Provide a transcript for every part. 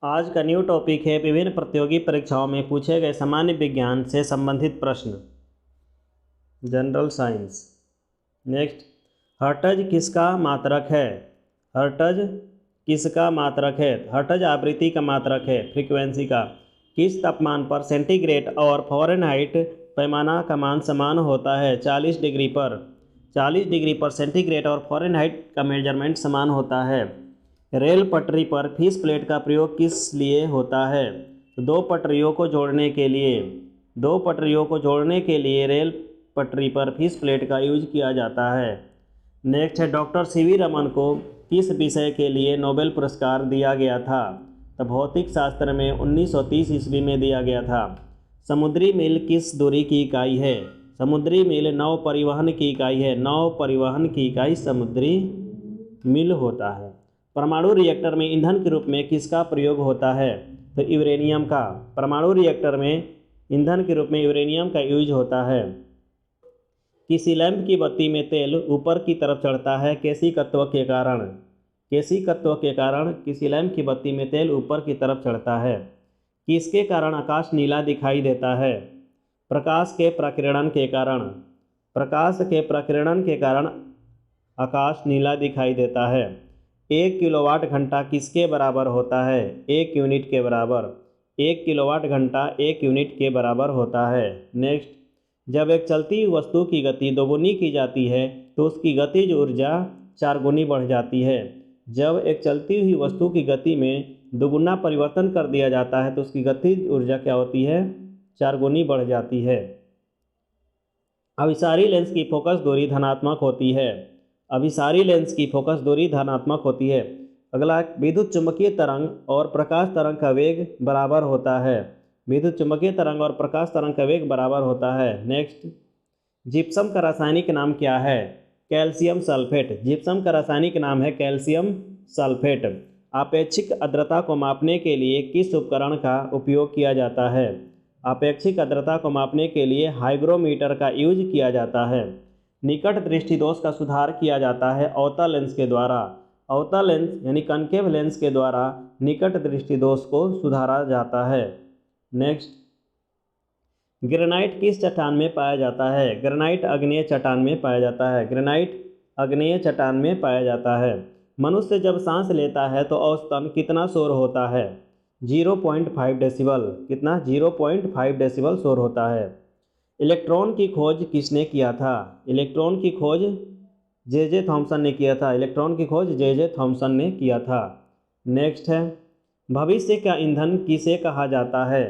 आज का new topic है विभिन्न प्रतियोगी परीक्षाओं में पूछे गए सामान्य विज्ञान से संबंधित प्रश्न, जनरल साइंस। नेक्स्ट, हर्ट्ज किसका मात्रक है? हर्ट्ज किसका मात्रक है? हर्ट्ज आवृत्ति का मात्रक है, फ्रीक्वेंसी का। किस तापमान पर सेंटीग्रेड और फ़ारेनहाइट पैमाना का मान समान होता है? 40 डिग्री पर। 40 डिग्री पर सेंटीग्रेड और फ़ारेनहाइट का मेजरमेंट समान होता है। रेल पटरी पर फिश प्लेट का प्रयोग किस लिए होता है? दो पटरियों को जोड़ने के लिए। दो पटरियों को जोड़ने के लिए रेल पटरी पर फिश प्लेट का यूज किया जाता है। नेक्स्ट है, डॉक्टर सीवी रमन को किस विषय के लिए नोबेल पुरस्कार दिया गया था? तो भौतिक शास्त्र में 1930 ईस्वी में दिया गया था। समुद्री मील किस दूरी की इकाई है? समुद्री मील नौ परिवहन की इकाई है। नौ परिवहन की इकाई समुद्री मील होता है। परमाणु रिएक्टर में ईंधन के रूप में किसका प्रयोग होता है? तो यूरेनियम का। परमाणु रिएक्टर में ईंधन के रूप में यूरेनियम का यूज होता है। किसी लैंप की बत्ती में तेल ऊपर की तरफ चढ़ता है केशिकत्व के कारण। केशिकत्व के कारण किसी लैंप की बत्ती में तेल ऊपर की तरफ चढ़ता है। किसके कारण आकाश नीला दिखाई देता है? प्रकाश के प्रकीर्णन के कारण। प्रकाश के प्रकीर्णन के कारण आकाश नीला दिखाई देता है। 1 किलोवाट घंटा किसके बराबर होता है? 1 यूनिट के बराबर। 1 किलोवाट घंटा 1 यूनिट के बराबर होता है। नेक्स्ट, जब एक चलती हुई वस्तु की गति दोगुनी की जाती है तो उसकी गतिज ऊर्जा 4 गुनी बढ़ जाती है। जब एक चलती हुई वस्तु की गति में दोगुना परिवर्तन कर दिया जाता है तो उसकी गतिज ऊर्जा क्या होती है? 4 गुनी बढ़ जाती है। अभिसारी लेंस की फोकस दूरी धनात्मक होती है। अभिसारी लेंस की फोकस दूरी धनात्मक होती है। अगला, विद्युत चुम्बकीय तरंग और प्रकाश तरंग का वेग बराबर होता है। विद्युत चुम्बकीय तरंग और प्रकाश तरंग का वेग बराबर होता है। नेक्स्ट, जिप्सम का रासायनिक नाम क्या है? Calcium sulphate. जिप्सम का रासायनिक नाम है कैल्शियम सल्फेट। आपेक्षिक आर्द्रता को मापने के लिए किस उपकरण का उपयोग किया जाता है? आपेक्षिक आर्द्रता को मापने के लिए हाइग्रोमीटर का यूज किया जाता है। निकट दृष्टि दोष का सुधार किया जाता है अवतल लेंस के द्वारा। अवतल लेंस यानी कनकेव लेंस के द्वारा निकट दृष्टि दोष को सुधारा जाता है। नेक्स्ट, ग्रेनाइट किस चट्टान में पाया जाता है? ग्रेनाइट आग्नेय चट्टान में पाया जाता है। ग्रेनाइट आग्नेय चट्टान में पाया जाता है। मनुष्य जब सांस लेता है तो औसतन कितना शोर होता है? 0.5 डेसिबल। कितना? 0.5 डेसिबल शोर होता है। इलेक्ट्रॉन की खोज किसने किया था? इलेक्ट्रॉन की खोज जे थॉमसन ने किया था। इलेक्ट्रॉन की खोज जे थॉमसन ने किया था। नेक्स्ट है, भविष्य का ईंधन किसे कहा जाता है?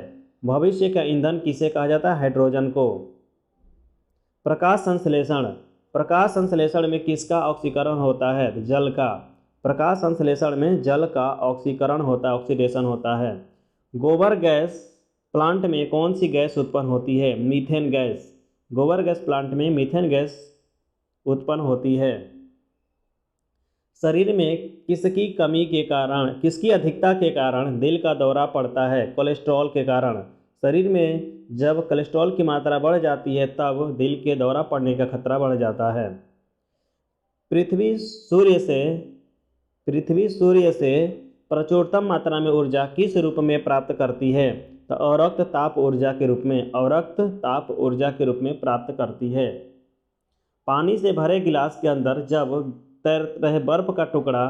भविष्य का ईंधन किसे कहा जाता है? हाइड्रोजन को। प्रकाश संश्लेषण। प्रकाश संश्लेषण में किसका ऑक्सीकरण होता है? जल का। प्रकाश संश्लेषण में जल का ऑक्सीकरण होता है, ऑक्सीडेशन होता है। गोबर गैस प्लांट में कौन सी गैस उत्पन्न होती है? Methane gas. गोबर गैस प्लांट में मीथेन गैस उत्पन्न होती है। शरीर में किसकी कमी के कारण, किसकी अधिकता के कारण दिल का दौरा पड़ता है? कोलेस्ट्रॉल के कारण। शरीर में जब कोलेस्ट्रॉल की मात्रा बढ़ जाती है तब दिल के दौरा पड़ने का खतरा बढ़ जाता है। पृथ्वी सूर्य से प्रचुरतम मात्रा में ऊर्जा किस रूप में प्राप्त करती है? तो अवरक्त ताप ऊर्जा के रूप में। अवरक्त ताप ऊर्जा के रूप में प्राप्त करती है। पानी से भरे गिलास के अंदर जब तैर रहे बर्फ का टुकड़ा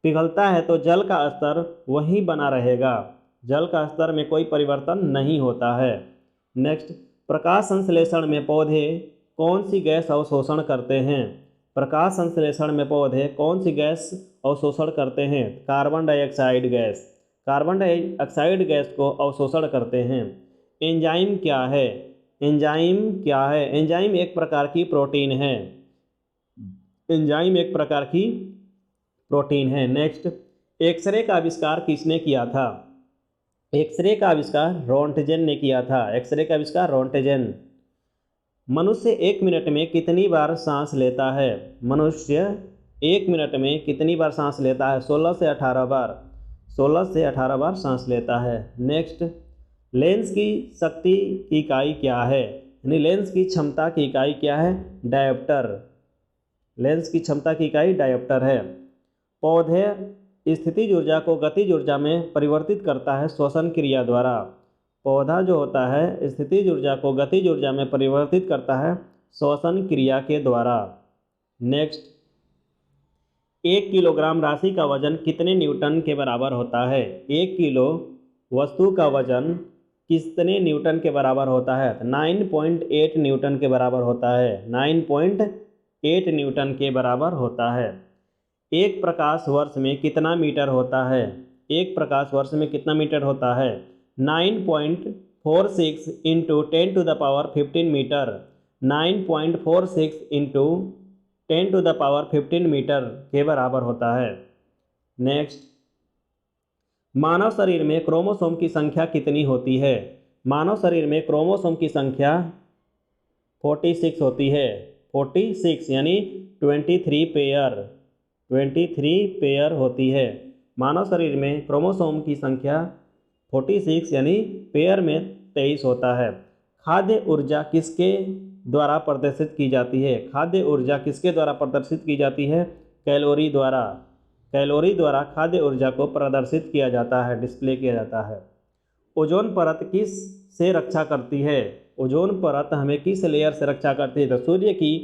पिघलता है तो जल का स्तर वहीं बना रहेगा। जल का स्तर में कोई परिवर्तन नहीं होता है। नेक्स्ट, प्रकाश संश्लेषण में पौधे कौन सी गैस अवशोषण करते हैं? प्रकाश संश्लेषण में पौधे कौन सी गैस अवशोषण करते हैं? Carbon dioxide gas. Carbon dioxide gas को अवशोषण करते हैं। एंजाइम क्या है? एंजाइम क्या है? एंजाइम एक प्रकार की प्रोटीन है। एंजाइम एक प्रकार की प्रोटीन है। नेक्स्ट, एक्सरे का आविष्कार किसने किया था? एक्सरे का आविष्कार रोंटगेन ने किया था। एक्सरे का आविष्कार रोंटगेन। मनुष्य 1 मिनट में कितनी बार सांस लेता है? मनुष्य 1 मिनट में कितनी बार सांस लेता है? 16 से 18 बार। 16 से 18 बार सांस लेता है। नेक्स्ट, लेंस की शक्ति की इकाई क्या है? यानी लेंस की क्षमता की इकाई क्या है? डायोप्टर। लेंस की क्षमता की इकाई डायोप्टर है। पौधे स्थितिज ऊर्जा को गतिज ऊर्जा में परिवर्तित करता है श्वसन क्रिया द्वारा। पौधा जो होता है स्थितिज ऊर्जा को गतिज ऊर्जा में परिवर्तित करता है श्वसन क्रिया के द्वारा। नेक्स्ट, 1 किलोग्राम राशि का वजन कितने न्यूटन के बराबर होता है? 1 किलो वस्तु का वजन कितने न्यूटन के बराबर होता है? 9.8 न्यूटन के बराबर होता है। 9.8 न्यूटन के बराबर होता है। एक प्रकाश वर्ष में कितना मीटर होता है? एक प्रकाश वर्ष में कितना मीटर होता है? 9.46 इंटू 10⁻15 मीटर। 9.46 इंटू 10⁻15 मीटर के बराबर होता है। नेक्स्ट, मानव शरीर में क्रोमोसोम की संख्या कितनी होती है? मानव शरीर में क्रोमोसोम की संख्या 46 होती है। 46 यानी 23 पेयर। 23 पेयर होती है। मानव शरीर में क्रोमोसोम की संख्या 46 यानी पेयर में 23 होता है। खाद्य ऊर्जा किसके द्वारा प्रदर्शित की जाती है? खाद्य ऊर्जा किसके द्वारा प्रदर्शित की जाती है? कैलोरी द्वारा। कैलोरी द्वारा खाद्य ऊर्जा को प्रदर्शित किया जाता है, डिस्प्ले किया जाता है। ओजोन परत किस से रक्षा करती है? ओजोन परत हमें किस लेयर से रक्षा करती है? तो सूर्य की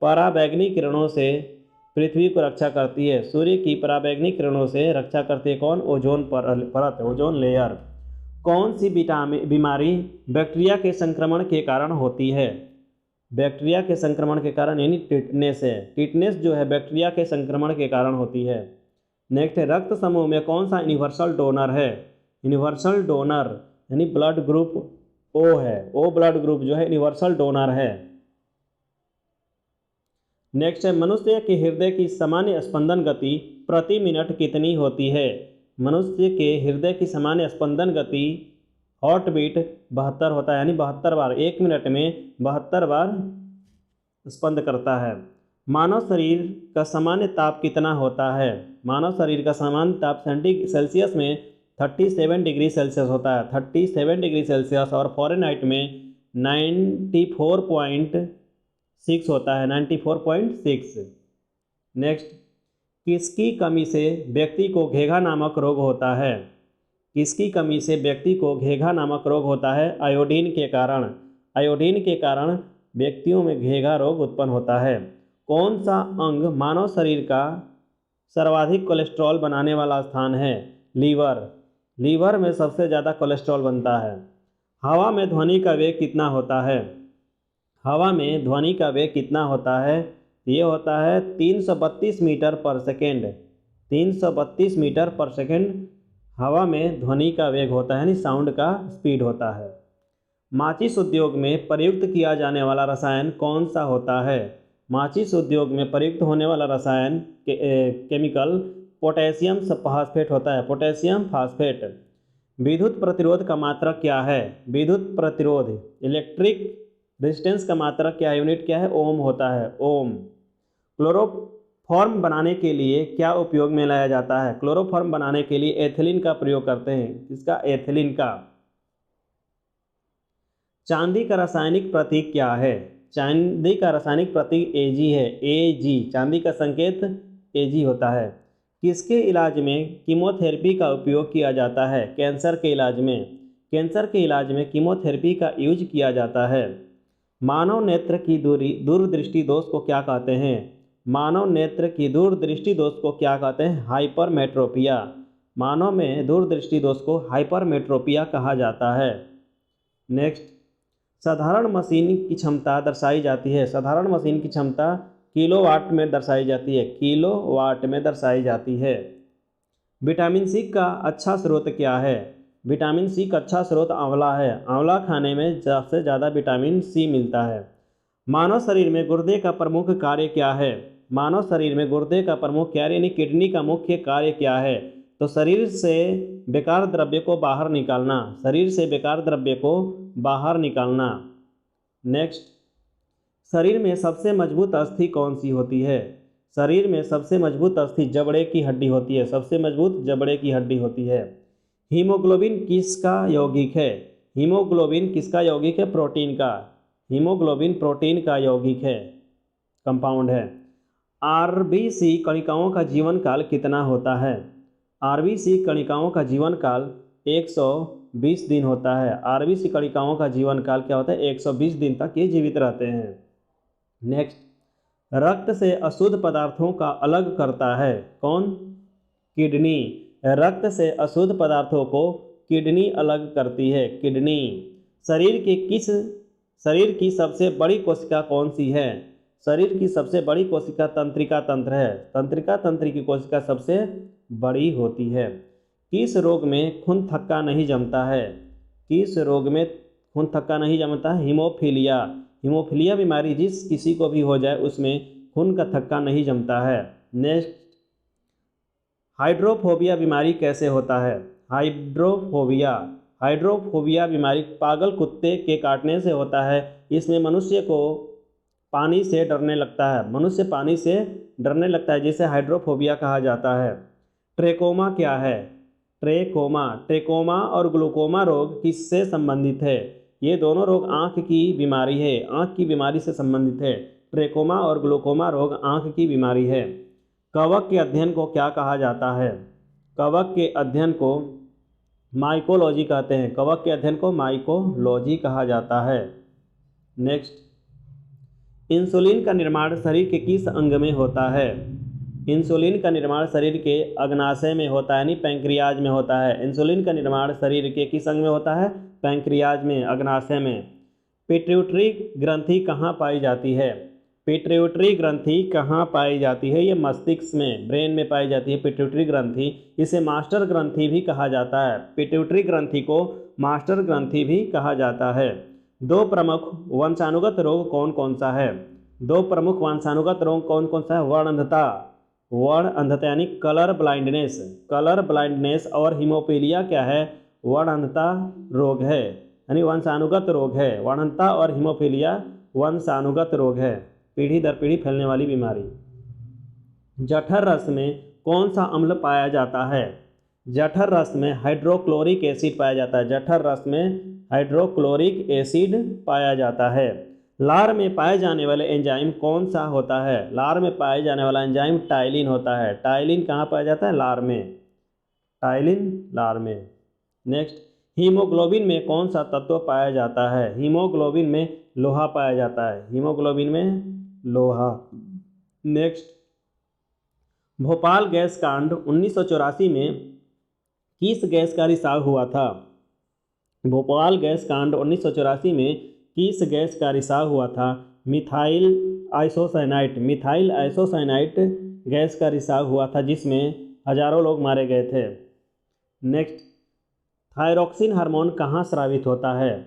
पराबैंगनी किरणों से पृथ्वी को रक्षा करती है। सूर्य की पराबैंगनी किरणों से रक्षा करती है कौन? ओजोन परत, ओजोन लेयर। कौन सी बीमारी बैक्टीरिया के संक्रमण के कारण होती है? बैक्टीरिया के संक्रमण के कारण यानी टिटनेस है। टिटनेस जो है बैक्टीरिया के संक्रमण के कारण होती है। नेक्स्ट, रक्त समूह में कौन सा यूनिवर्सल डोनर है? यूनिवर्सल डोनर यानी ब्लड ग्रुप ओ है। ओ ब्लड ग्रुप जो है यूनिवर्सल डोनर है। नेक्स्ट है, मनुष्य के हृदय की सामान्य स्पंदन गति प्रति मिनट कितनी होती है? मनुष्य के हृदय की सामान्य स्पंदन गति हार्ट बीट 72 होता है, यानी 72 बार, 1 मिनट में 72 बार स्पंद करता है। मानव शरीर का सामान्य ताप कितना होता है? मानव शरीर का सामान्य ताप सेल्सियस में 37 डिग्री सेल्सियस होता है। 37 डिग्री सेल्सियस और फ़ारेनहाइट में 94.6 होता है। 94.6। नेक्स्ट, किसकी कमी से व्यक्ति को घेघा नामक रोग होता है? किसकी कमी से व्यक्ति को घेघा नामक रोग होता है? आयोडीन के कारण। आयोडीन के कारण व्यक्तियों में घेघा रोग उत्पन्न होता है। कौन सा अंग मानव शरीर का सर्वाधिक कोलेस्ट्रॉल बनाने वाला स्थान है? लीवर। लीवर में सबसे ज़्यादा कोलेस्ट्रॉल बनता है। हवा में ध्वनि का वेग कितना होता है? हवा में ध्वनि का वेग कितना होता है? ये होता है 332 मीटर पर सेकेंड। 332 मीटर पर सेकेंड हवा में ध्वनि का वेग होता है, यानी साउंड का स्पीड होता है। माचिस उद्योग में प्रयुक्त किया जाने वाला रसायन कौन सा होता है? माचिस उद्योग में प्रयुक्त होने वाला रसायन केमिकल पोटेशियम फास्फेट होता है। Potassium phosphate. विद्युत प्रतिरोध का मात्रक क्या है? विद्युत प्रतिरोध इलेक्ट्रिक रेजिस्टेंस का मात्रक क्या है? यूनिट क्या है? ओम होता है, ओम। क्लोरोफॉर्म बनाने के लिए क्या उपयोग में लाया जाता है? क्लोरोफॉर्म बनाने के लिए एथिलीन का प्रयोग करते हैं। इसका एथिलीन का। चांदी का रासायनिक प्रतीक क्या है? चांदी का रासायनिक प्रतीक Ag है। Ag, चांदी का संकेत Ag होता है। किसके इलाज में कीमोथेरेपी का उपयोग किया जाता है? कैंसर के इलाज में। कैंसर के इलाज में कीमोथेरेपी का यूज किया जाता है। मानव नेत्र की दूरदृष्टि दोष को क्या कहते हैं? मानव नेत्र की दूरदृष्टि दोष को क्या कहते हैं? हाइपरमेट्रोपिया। मानव में दूरदृष्टि दोष को हाइपरमेट्रोपिया कहा जाता है। नेक्स्ट, साधारण मशीन की क्षमता दर्शाई जाती है। साधारण मशीन की क्षमता किलोवाट में दर्शाई जाती है। किलोवाट में दर्शाई जाती है। विटामिन सी का अच्छा स्रोत क्या है? विटामिन सी का अच्छा स्रोत आंवला है। आंवला खाने में सबसे ज़्यादा विटामिन सी मिलता है। मानव शरीर में गुर्दे का प्रमुख कार्य क्या है? मानव शरीर में गुर्दे का प्रमुख कार्य यानी किडनी का मुख्य कार्य क्या है? तो शरीर से बेकार द्रव्य को बाहर निकालना। शरीर से बेकार द्रव्य को बाहर निकालना। नेक्स्ट, शरीर में सबसे मजबूत अस्थि कौन सी होती है? शरीर में सबसे मजबूत अस्थि जबड़े की हड्डी होती है। सबसे मजबूत जबड़े की हड्डी होती है। हीमोग्लोबिन किसका यौगिक है? हीमोग्लोबिन किसका यौगिक है? प्रोटीन का। हीमोग्लोबिन प्रोटीन का यौगिक है, कंपाउंड है। आरबीसी कणिकाओं का जीवन काल कितना होता है? आरबीसी कणिकाओं का जीवन काल 120 दिन होता है। आरबीसी कणिकाओं का जीवन काल क्या होता है? 120 दिन तक ये जीवित रहते हैं। नेक्स्ट, रक्त से अशुद्ध पदार्थों का अलग करता है कौन? किडनी। रक्त से अशुद्ध पदार्थों को किडनी अलग करती है, किडनी। शरीर की सबसे बड़ी कोशिका कौन सी है? शरीर की सबसे बड़ी कोशिका तंत्रिका तंत्र है। तंत्रिका तंत्र की कोशिका सबसे बड़ी होती है। किस रोग में खून थक्का नहीं जमता है? किस रोग में खून थक्का नहीं जमता है? हीमोफीलिया। हीमोफीलिया बीमारी जिस किसी को भी हो जाए उसमें खून का थक्का नहीं जमता है। नेक्स्ट, हाइड्रोफोबिया बीमारी कैसे होता है? हाइड्रोफोबिया बीमारी पागल कुत्ते के काटने से होता है। इसमें मनुष्य को पानी से डरने लगता है, मनुष्य पानी से डरने लगता है, जिसे हाइड्रोफोबिया कहा जाता है। ट्रेकोमा क्या है? ट्रेकोमा और ग्लूकोमा रोग किससे संबंधित है? ये दोनों रोग आँख की बीमारी है, आँख की बीमारी से संबंधित है। ट्रेकोमा और ग्लूकोमा रोग आँख की बीमारी है। कवक के अध्ययन को क्या कहा जाता है? कवक के अध्ययन को माइकोलॉजी कहते हैं। कवक के अध्ययन को माइकोलॉजी कहा जाता है। नेक्स्ट, इंसुलिन का निर्माण शरीर के किस अंग में होता है? इंसुलिन का निर्माण शरीर के अग्नाशय में होता है, यानी पैंक्रियाज में होता है। इंसुलिन का निर्माण शरीर के किस अंग में होता है? पैंक्रियाज में, अग्नाशय में। पिट्यूटरी ग्रंथि कहाँ पाई जाती है? पिट्यूटरी ग्रंथि कहाँ पाई जाती है? ये मस्तिष्क में, ब्रेन में पाई जाती है पिट्यूटरी ग्रंथि। इसे मास्टर ग्रंथि भी कहा जाता है। पिट्यूटरी ग्रंथि को मास्टर ग्रंथि भी कहा जाता है। दो प्रमुख वंशानुगत रोग कौन कौन सा है? दो प्रमुख वंशानुगत रोग कौन कौन सा है? वर्ण अंधता यानी कलर ब्लाइंडनेस और हीमोफीलिया क्या है? वर्ण अंधता रोग है, यानी वंशानुगत रोग है। वर्ण अंधता और हीमोफीलिया वंशानुगत रोग है, पीढ़ी दर पीढ़ी फैलने वाली बीमारी। जठर रस में कौन सा अम्ल पाया जाता है? जठर रस में हाइड्रोक्लोरिक एसिड पाया जाता है। जठर रस में हाइड्रोक्लोरिक एसिड पाया जाता है। लार में पाए जाने वाले एंजाइम कौन सा होता है? लार में पाए जाने वाला एंजाइम टाइलिन होता है। टाइलिन कहाँ पाया जाता है? लार में। टाइलिन लार में। नेक्स्ट, हीमोग्लोबिन में कौन सा तत्व पाया जाता है? हीमोग्लोबिन में लोहा पाया जाता है। हीमोग्लोबिन में लोहा। नेक्स्ट, भोपाल गैस कांड 1984 में किस गैस का रिसाव हुआ था? भोपाल गैस कांड 1984 में किस गैस का रिसाव हुआ था? मिथाइल आइसोसाइनाइट गैस का रिसाव हुआ था, जिसमें हजारों लोग मारे गए थे। नेक्स्ट, थायरॉक्सिन हार्मोन कहाँ स्रावित होता है?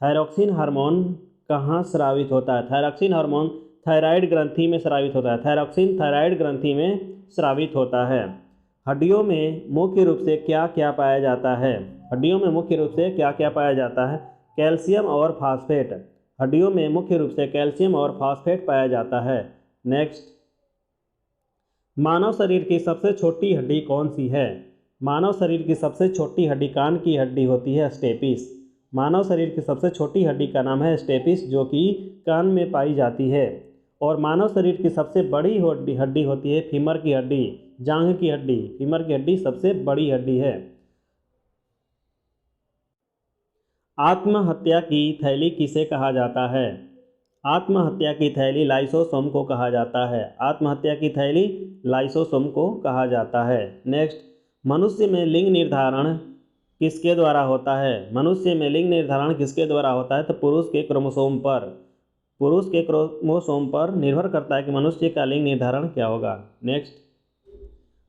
थायरॉक्सिन हार्मोन कहाँ स्रावित होता है? थायरॉक्सिन हार्मोन थायराइड ग्रंथि में स्रावित होता है। थायरॉक्सिन थायराइड ग्रंथि में स्रावित होता है। हड्डियों में मुख्य रूप से क्या क्या पाया जाता है? हड्डियों में मुख्य रूप से क्या क्या पाया जाता है? कैल्शियम और फास्फेट। हड्डियों में मुख्य रूप से कैल्शियम और फास्फेट पाया जाता है। नेक्स्ट, मानव शरीर की सबसे छोटी हड्डी कौन सी है? मानव शरीर की सबसे छोटी हड्डी कान की हड्डी होती है, स्टेपिस। मानव शरीर की सबसे छोटी हड्डी का नाम है स्टेपिस, जो कि कान में पाई जाती है। और मानव शरीर की सबसे बड़ी हड्डी होती है फीमर की हड्डी, जांघ की हड्डी। फीमर की हड्डी सबसे बड़ी हड्डी है। आत्महत्या की थैली किसे कहा जाता है? आत्महत्या की थैली लाइसोसोम को कहा जाता है। आत्महत्या की थैली लाइसोसोम को कहा जाता है। नेक्स्ट, मनुष्य में लिंग निर्धारण किसके द्वारा होता है? मनुष्य में लिंग निर्धारण किसके द्वारा होता है? तो पुरुष के क्रोमोसोम पर। पुरुष के क्रोमोसोम पर निर्भर करता है कि मनुष्य का लिंग निर्धारण क्या होगा। नेक्स्ट,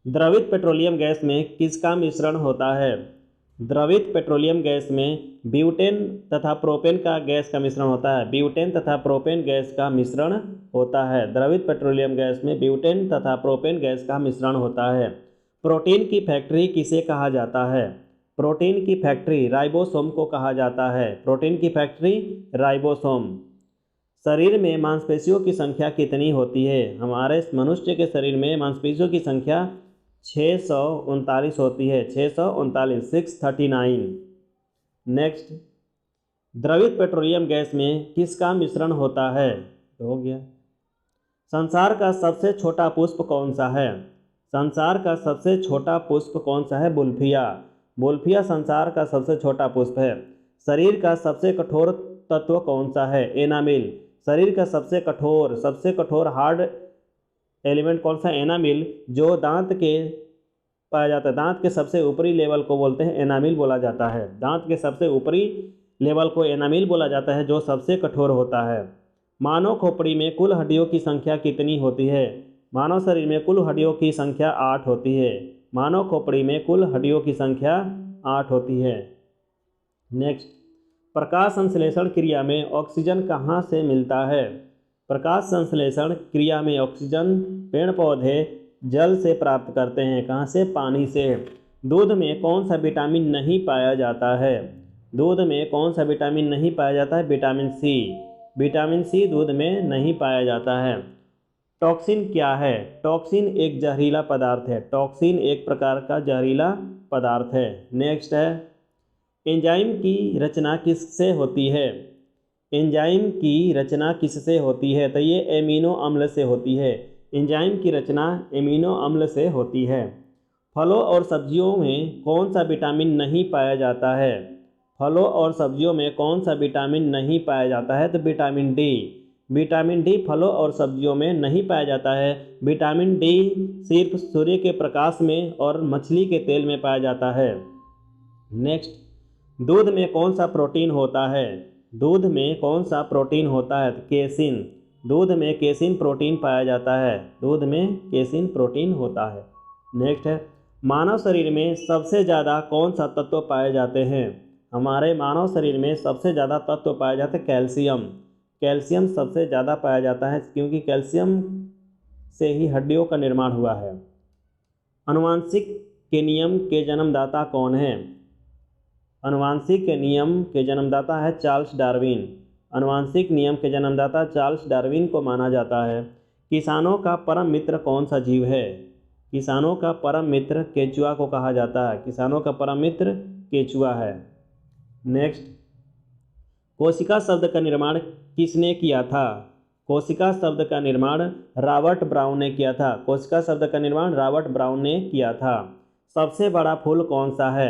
द्रवित पेट्रोलियम गैस में किसका मिश्रण होता है? द्रवित पेट्रोलियम गैस में ब्यूटेन तथा प्रोपेन का गैस का मिश्रण होता है। ब्यूटेन तथा प्रोपेन गैस का मिश्रण होता है। द्रवित पेट्रोलियम गैस में ब्यूटेन तथा प्रोपेन गैस का मिश्रण होता है। प्रोटीन की फैक्ट्री किसे कहा जाता है? प्रोटीन की फैक्ट्री राइबोसोम को कहा जाता है। प्रोटीन की फैक्ट्री राइबोसोम। शरीर में मांसपेशियों की संख्या कितनी होती है? हमारे मनुष्य के शरीर में मांसपेशियों की संख्या 639 होती है। 639। नेक्स्ट, द्रवित पेट्रोलियम गैस में किसका मिश्रण होता है? हो गया। संसार का सबसे छोटा पुष्प कौन सा है? संसार का सबसे छोटा पुष्प कौन सा है? बुल्फिया। बुल्फिया संसार का सबसे छोटा पुष्प है। शरीर का सबसे कठोर तत्व कौन सा है? एनामिल। शरीर का सबसे कठोर हार्ड एलिमेंट कौन सा? एनामिल। जो दांत के पाया जाता है, दांत के सबसे ऊपरी लेवल को बोलते हैं एनामिल बोला जाता है। दांत के सबसे ऊपरी लेवल को एनामिल बोला जाता है, जो सबसे कठोर होता है। मानव खोपड़ी में कुल हड्डियों की संख्या कितनी होती है? मानव शरीर में कुल हड्डियों की संख्या 8 होती है। मानव खोपड़ी में कुल हड्डियों की संख्या 8 होती है। नेक्स्ट, प्रकाश संश्लेषण क्रिया में ऑक्सीजन कहाँ से मिलता है? प्रकाश संश्लेषण क्रिया में ऑक्सीजन पेड़ पौधे जल से प्राप्त करते हैं। कहाँ से? पानी से। दूध में कौन सा विटामिन नहीं पाया जाता है? दूध में कौन सा विटामिन नहीं पाया जाता है? Vitamin C. विटामिन सी दूध में नहीं पाया जाता है। टॉक्सिन क्या है? टॉक्सिन एक जहरीला पदार्थ है। टॉक्सिन एक प्रकार का जहरीला पदार्थ है। नेक्स्ट है, एंजाइम की रचना किससे होती है? एंजाइम की रचना किससे होती है? तो ये एमिनो अम्ल से होती है। एंजाइम की रचना एमिनो अम्ल से होती है। फलों और सब्जियों में कौन सा विटामिन नहीं पाया जाता है? फलों और सब्जियों में कौन सा विटामिन नहीं पाया जाता है? तो विटामिन डी। विटामिन डी फलों और सब्जियों में नहीं पाया जाता है। विटामिन डी सिर्फ सूर्य के प्रकाश में और मछली के तेल में पाया जाता है। नेक्स्ट, दूध में कौन सा प्रोटीन होता है? दूध में कौन सा प्रोटीन होता है? केसिन। दूध में केसिन प्रोटीन पाया जाता है। दूध में केसिन प्रोटीन होता है। नेक्स्ट है, मानव शरीर में सबसे ज़्यादा कौन सा तत्व पाए जाते हैं? हमारे मानव शरीर में सबसे ज़्यादा तत्व पाए जाते हैं कैल्शियम। कैल्शियम सबसे ज़्यादा पाया जाता है, क्योंकि कैल्शियम से ही हड्डियों का निर्माण हुआ है। आनुवांशिक के नियम के जन्मदाता कौन है? आनुवांशिक के नियम के जन्मदाता है चार्ल्स डार्विन। आनुवांशिक नियम के जन्मदाता चार्ल्स डार्विन को माना जाता है। किसानों का परम मित्र कौन सा जीव है? किसानों का परम मित्र केचुआ को कहा जाता है। किसानों का परम मित्र केचुआ है। नेक्स्ट, कोशिका शब्द का निर्माण किसने किया था? कोशिका शब्द का निर्माण रॉबर्ट ब्राउन ने किया था। कोशिका शब्द का निर्माण रॉबर्ट ब्राउन ने किया था। सबसे बड़ा फूल कौन सा है?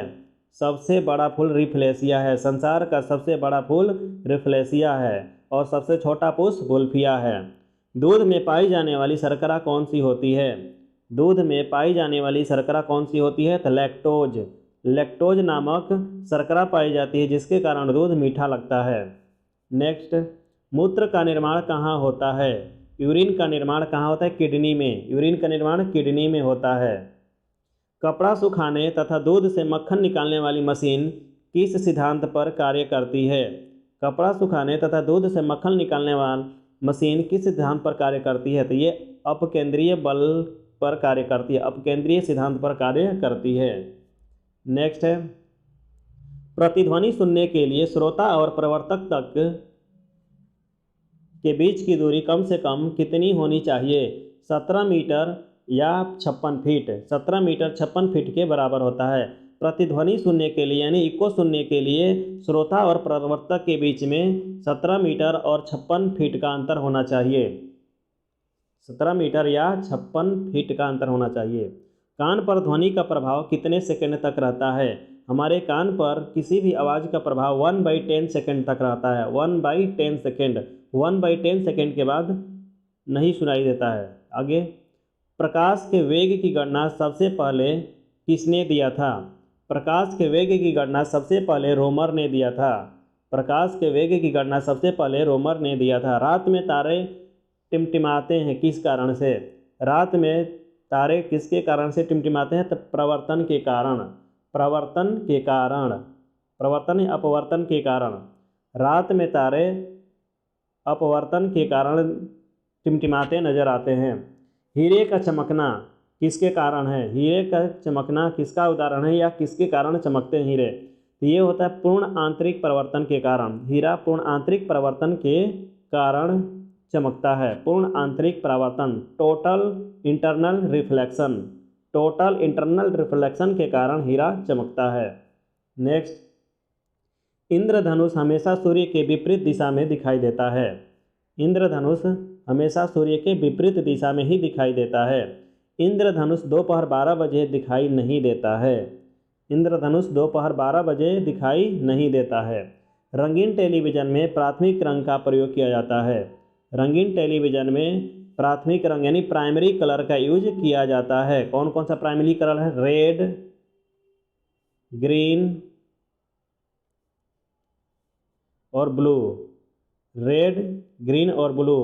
सबसे बड़ा फूल रिफ्लेसिया है। संसार का सबसे बड़ा फूल रिफ्लेसिया है। और सबसे छोटा पुष्प बुल्फिया है। दूध में पाई जाने वाली शर्करा कौन सी होती है? दूध में पाई जाने वाली शर्करा कौन सी होती है? तो लैक्टोज। लैक्टोज नामक शर्करा पाई जाती है, जिसके कारण दूध मीठा लगता है। नेक्स्ट, मूत्र का निर्माण कहाँ होता है? यूरिन का निर्माण कहाँ होता है? किडनी में। यूरिन का निर्माण किडनी में होता है। कपड़ा सुखाने तथा दूध से मक्खन निकालने वाली मशीन किस सिद्धांत पर कार्य करती है? कपड़ा सुखाने तथा दूध से मक्खन निकालने वाली मशीन किस सिद्धांत पर कार्य करती है? तो ये अपकेंद्रीय बल पर कार्य करती है। अपकेंद्रीय सिद्धांत पर कार्य करती है। नेक्स्ट है, प्रतिध्वनि सुनने के लिए श्रोता और प्रवर्तक तक के बीच की दूरी कम से कम कितनी होनी चाहिए? 17 मीटर या 56 फीट। 17 मीटर 56 फीट के बराबर होता है। प्रतिध्वनि सुनने के लिए यानी इको सुनने के लिए श्रोता और प्रवर्तक के बीच में 17 मीटर और 56 फीट का अंतर होना चाहिए। 17 मीटर या 56 फीट का अंतर होना चाहिए। कान पर ध्वनि का प्रभाव कितने सेकंड तक रहता है? हमारे कान पर किसी भी आवाज़ का प्रभाव 1/10 सेकंड तक रहता है। 1/10 सेकंड। 1/10 सेकंड के बाद नहीं सुनाई देता है। आगे, प्रकाश के वेग की गणना सबसे पहले किसने दिया था? प्रकाश के वेग की गणना सबसे पहले रोमर ने दिया था। प्रकाश के वेग की गणना सबसे पहले रोमर ने दिया था। रात में तारे टिमटिमाते हैं किस कारण से? रात में तारे किसके कारण से टिमटिमाते हैं? तो प्रवर्तन के कारण। प्रवर्तन के कारण। प्रवर्तन या अपवर्तन के कारण। रात में तारे अपवर्तन के कारण टिमटिमाते नजर आते हैं। हीरे का चमकना किसके कारण है? हीरे का चमकना किसका उदाहरण है या किसके कारण चमकते हैं हीरे? तो ये होता है पूर्ण आंतरिक परिवर्तन के कारण। हीरा पूर्ण आंतरिक परिवर्तन के कारण चमकता है। पूर्ण आंतरिक परावर्तन, total internal reflection. Total internal reflection के कारण हीरा चमकता है। नेक्स्ट, इंद्रधनुष हमेशा सूर्य के विपरीत दिशा में दिखाई देता है। इंद्रधनुष हमेशा सूर्य के विपरीत दिशा में ही दिखाई देता है। इंद्रधनुष दोपहर 12 बजे दिखाई नहीं देता है। इंद्रधनुष दोपहर 12 बजे दिखाई नहीं देता है। रंगीन टेलीविज़न में प्राथमिक रंग का प्रयोग किया जाता है। रंगीन टेलीविज़न में प्राथमिक रंग यानी प्राइमरी कलर का यूज किया जाता है। कौन कौन सा प्राइमरी कलर है? रेड, ग्रीन और ब्लू। रेड, ग्रीन और ब्लू,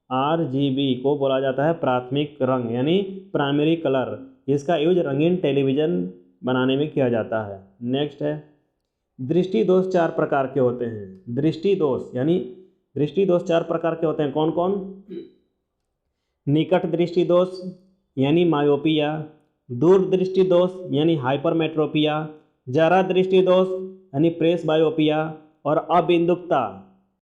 RGB को बोला जाता है प्राथमिक रंग यानी प्राइमरी कलर। इसका यूज रंगीन टेलीविज़न बनाने में किया जाता है। नेक्स्ट है, दृष्टि दोष 4 प्रकार के होते हैं। दृष्टि दोष 4 प्रकार के होते हैं। कौन कौन? निकट दृष्टि दोष यानी मायोपिया, दूर दृष्टि दोष यानी हाइपरमेट्रोपिया, जरा दृष्टि दोष यानी प्रेस बायोपिया और अबिंदुकता